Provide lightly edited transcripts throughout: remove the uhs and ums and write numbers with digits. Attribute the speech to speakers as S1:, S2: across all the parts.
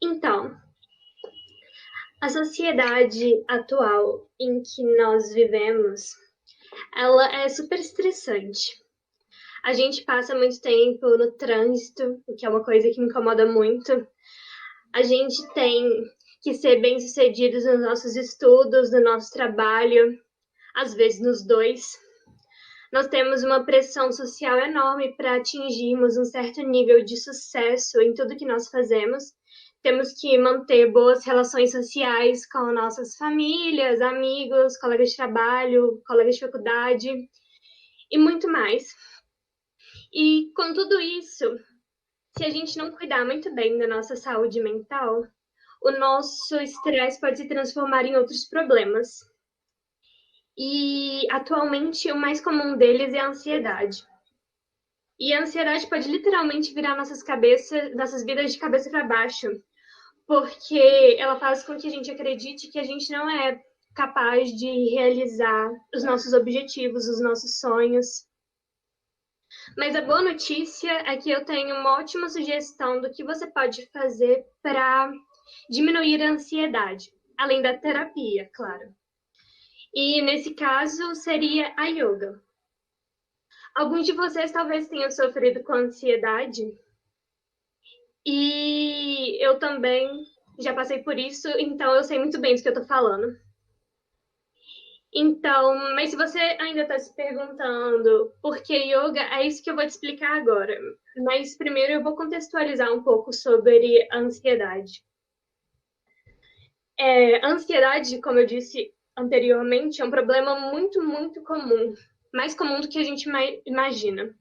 S1: Então, a sociedade atual em que nós vivemos, ela é super estressante. A gente passa muito tempo no trânsito, o que é uma coisa que me incomoda muito. A gente tem que ser bem-sucedidos nos nossos estudos, no nosso trabalho, às vezes nos dois. Nós temos uma pressão social enorme para atingirmos um certo nível de sucesso em tudo que nós fazemos. Temos que manter boas relações sociais com nossas famílias, amigos, colegas de trabalho, colegas de faculdade e muito mais. E com tudo isso, se a gente não cuidar muito bem da nossa saúde mental, o nosso estresse pode se transformar em outros problemas. E atualmente o mais comum deles é a ansiedade. E a ansiedade pode literalmente virar nossas vidas de cabeça para baixo, porque ela faz com que a gente acredite que a gente não é capaz de realizar os nossos objetivos, os nossos sonhos. Mas a boa notícia é que eu tenho uma ótima sugestão do que você pode fazer para diminuir a ansiedade, além da terapia, claro. E nesse caso seria a yoga. Alguns de vocês talvez tenham sofrido com ansiedade, e eu também já passei por isso, então eu sei muito bem do que eu tô falando. Então, mas se você ainda está se perguntando por que yoga, é isso que eu vou te explicar agora. Mas primeiro eu vou contextualizar um pouco sobre a ansiedade. A ansiedade, como eu disse anteriormente, é um problema muito, muito comum. Mais comum do que a gente imagina.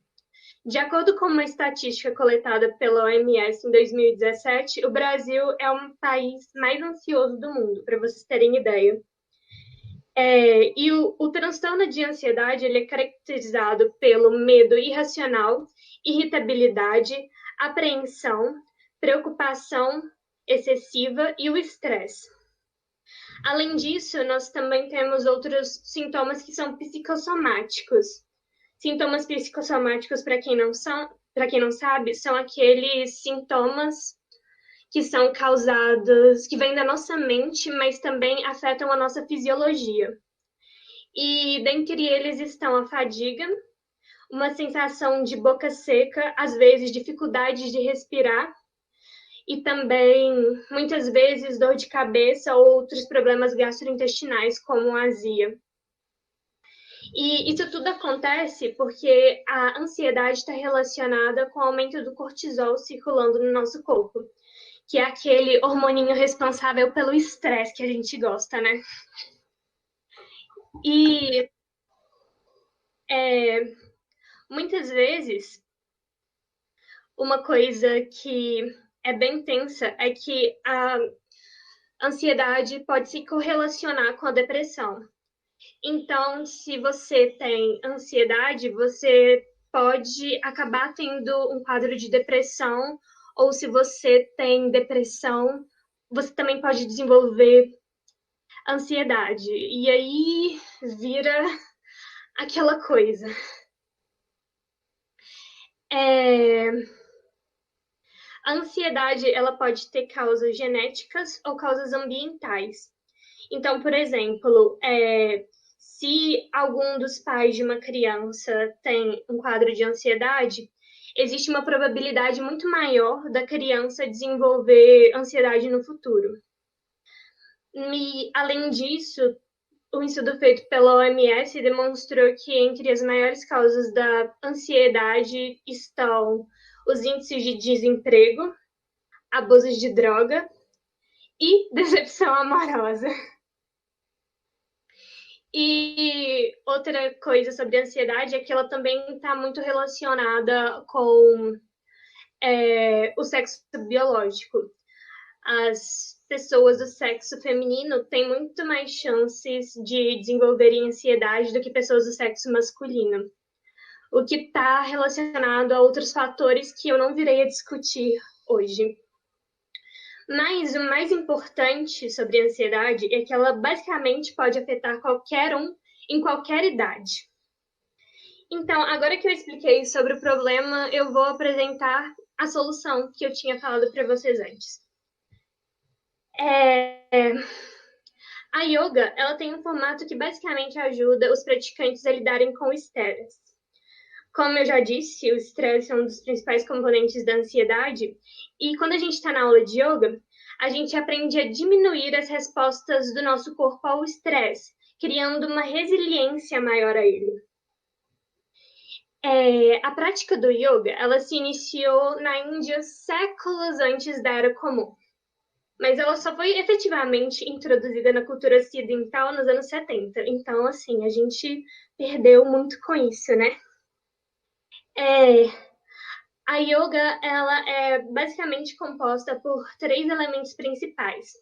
S1: De acordo com uma estatística coletada pela OMS em 2017, o Brasil é o país mais ansioso do mundo, para vocês terem ideia. E o transtorno de ansiedade ele é caracterizado pelo medo irracional, irritabilidade, apreensão, preocupação excessiva e o estresse. Além disso, nós também temos outros sintomas que são psicossomáticos. Sintomas psicossomáticos, para quem não sabe, são aqueles sintomas que são causados, que vêm da nossa mente, mas também afetam a nossa fisiologia. E dentre eles estão a fadiga, uma sensação de boca seca, às vezes dificuldade de respirar, e também muitas vezes dor de cabeça ou outros problemas gastrointestinais, como azia. E isso tudo acontece porque a ansiedade está relacionada com o aumento do cortisol circulando no nosso corpo, que é aquele hormoninho responsável pelo estresse que a gente gosta, né? E é, muitas vezes, uma coisa que é bem tensa é que a ansiedade pode se correlacionar com a depressão. Então, se você tem ansiedade, você pode acabar tendo um quadro de depressão, ou se você tem depressão, você também pode desenvolver ansiedade. E aí vira aquela coisa. É... A ansiedade ela pode ter causas genéticas ou causas ambientais. Então, por exemplo, se algum dos pais de uma criança tem um quadro de ansiedade, existe uma probabilidade muito maior da criança desenvolver ansiedade no futuro. E, além disso, um estudo feito pela OMS demonstrou que entre as maiores causas da ansiedade estão os índices de desemprego, abuso de droga e decepção amorosa. E outra coisa sobre a ansiedade é que ela também está muito relacionada com o sexo biológico. As pessoas do sexo feminino têm muito mais chances de desenvolverem ansiedade do que pessoas do sexo masculino, o que está relacionado a outros fatores que eu não virei a discutir hoje. Mas o mais importante sobre a ansiedade é que ela basicamente pode afetar qualquer um em qualquer idade. Então, agora que eu expliquei sobre o problema, eu vou apresentar a solução que eu tinha falado para vocês antes. É, a yoga, ela tem um formato que basicamente ajuda os praticantes a lidarem com o estresse. Como eu já disse, o estresse é um dos principais componentes da ansiedade, e quando a gente está na aula de yoga, a gente aprende a diminuir as respostas do nosso corpo ao estresse, criando uma resiliência maior a ele. A prática do yoga, ela se iniciou na Índia séculos antes da Era Comum, mas ela só foi efetivamente introduzida na cultura ocidental nos anos 70. Então, assim, a gente perdeu muito com isso, né? É, a yoga, ela é basicamente composta por três elementos principais.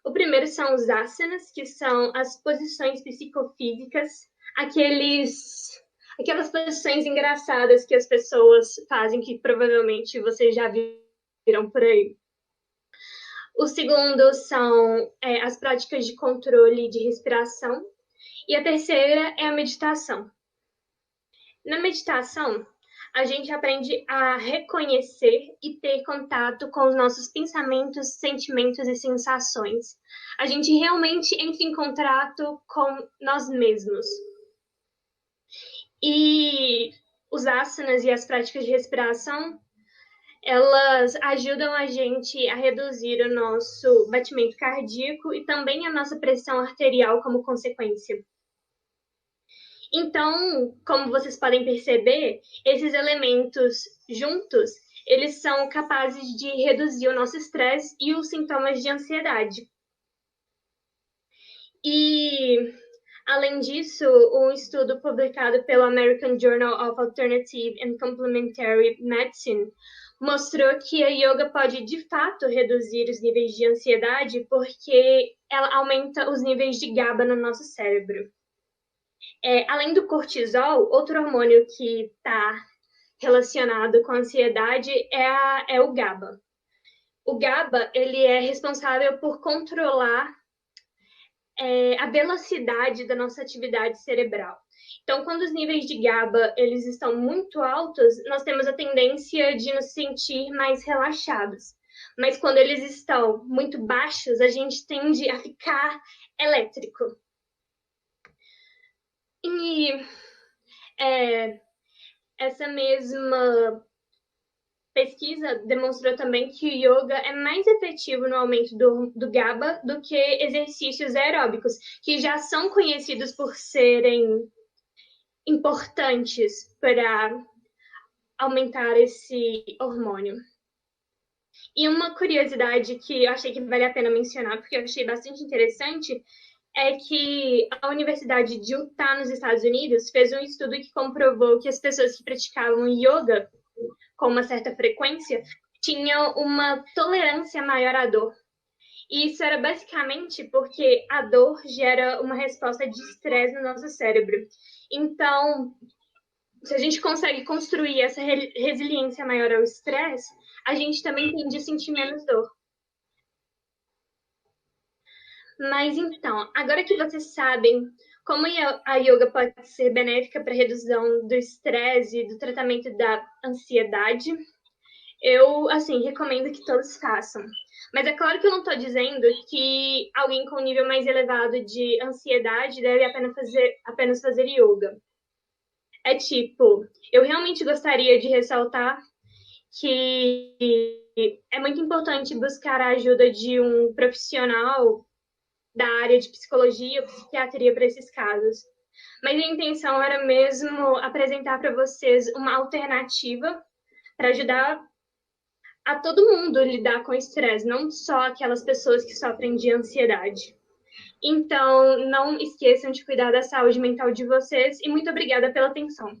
S1: O primeiro são os asanas, que são as posições psicofísicas, aquelas posições engraçadas que as pessoas fazem, que provavelmente vocês já viram por aí. O segundo são as práticas de controle de respiração. E a terceira é a meditação. Na meditação, a gente aprende a reconhecer e ter contato com os nossos pensamentos, sentimentos e sensações. A gente realmente entra em contato com nós mesmos. E os asanas e as práticas de respiração, elas ajudam a gente a reduzir o nosso batimento cardíaco e também a nossa pressão arterial como consequência. Então, como vocês podem perceber, esses elementos juntos, eles são capazes de reduzir o nosso estresse e os sintomas de ansiedade. E, além disso, um estudo publicado pelo American Journal of Alternative and Complementary Medicine mostrou que a yoga pode, de fato, reduzir os níveis de ansiedade porque ela aumenta os níveis de GABA no nosso cérebro. Além do cortisol, outro hormônio que está relacionado com a ansiedade é o GABA. O GABA, ele é responsável por controlar a velocidade da nossa atividade cerebral. Então, quando os níveis de GABA eles estão muito altos, nós temos a tendência de nos sentir mais relaxados. Mas quando eles estão muito baixos, a gente tende a ficar elétrico. E essa mesma pesquisa demonstrou também que o yoga é mais efetivo no aumento do GABA do que exercícios aeróbicos, que já são conhecidos por serem importantes para aumentar esse hormônio. E uma curiosidade que eu achei que vale a pena mencionar, porque eu achei bastante interessante, é que a Universidade de Utah, nos Estados Unidos, fez um estudo que comprovou que as pessoas que praticavam yoga com uma certa frequência tinham uma tolerância maior à dor. E isso era basicamente porque a dor gera uma resposta de estresse no nosso cérebro. Então, se a gente consegue construir essa resiliência maior ao estresse, a gente também tende a sentir menos dor. Mas então, agora que vocês sabem como a yoga pode ser benéfica para a redução do estresse e do tratamento da ansiedade, eu, assim, recomendo que todos façam. Mas é claro que eu não estou dizendo que alguém com nível mais elevado de ansiedade deve apenas fazer yoga. É tipo, eu realmente gostaria de ressaltar que é muito importante buscar a ajuda de um profissional da área de psicologia ou psiquiatria para esses casos. Mas a intenção era mesmo apresentar para vocês uma alternativa para ajudar a todo mundo lidar com estresse, não só aquelas pessoas que sofrem de ansiedade. Então, não esqueçam de cuidar da saúde mental de vocês e muito obrigada pela atenção.